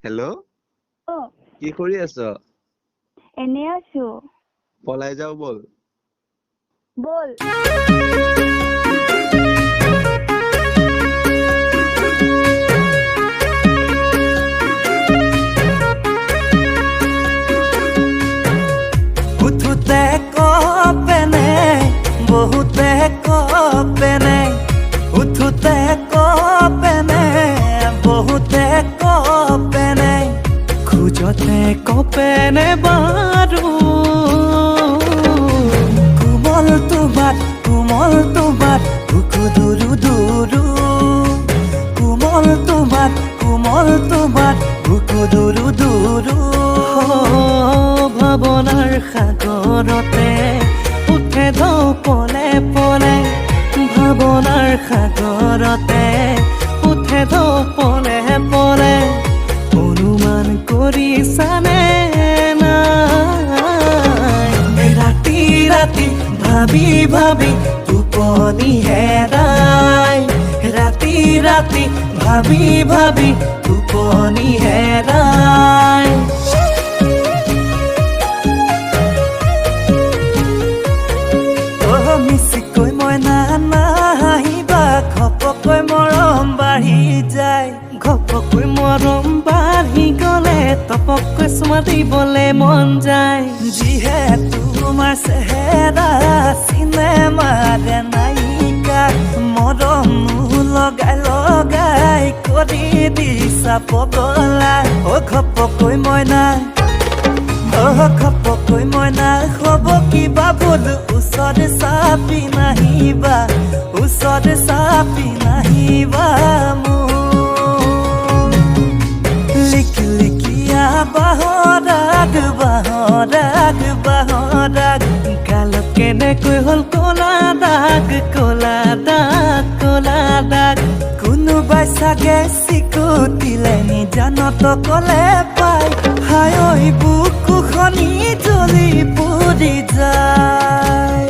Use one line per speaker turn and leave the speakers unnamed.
Hello',
অ',
কি কৰি আছ?
এনে আছো।
পলাই যাও বল।
বল।
উঠোতে কপেনে বহুতে কপেনে উঠোতে কপেনে বহুতে কপেনে খোজতে কপেনে বাৰু কোমল তোমাত বুকু দুৰু দুৰু কোমল তোমাত বুকু দুৰু দুৰু ভাৱনাৰ সাগৰতে উঠে ঢৌ পলে পলে ভাৱনাৰ সাগৰতে উঠে ঢৌ পলে পলে অনুমান কৰিছানে নাই ৰাতি ৰাতি ভাবি ভাবি টোপনি হেৰাই ৰাতি ৰাতি ভাবি ভাবি টোপনি হেৰাই মিচিকৈ মইনা নাহিবা ঘপকৈ মৰম বাঢ়ি যায় ঘপকৈ মৰম বাঢ়ি গলে তপকৈ চুমা দিবলে মন যায় যিহেতু তোমাৰ চেহেৰা চিনেমাৰ নায়িকা মৰম লগাই লগাই কৰি দিছা পগলা ঘপকৈ মইনা খপকৈ মইনা হব কিবা ভুল ওচৰত চাপি নাহিবা ওচৰত চাপি নাহিবা লিখি লিখিয়া বাহৰাগ বাহৰাগ বাহৰাগ গালত কেনেকৈ হ'ল কলা দাগ কলা দাগ কলা দাগ কোনোবাই চাগে চিকুটিলে নিজানত কলে পাই হাই বুকুখনি জ্বলি পুৰি যায়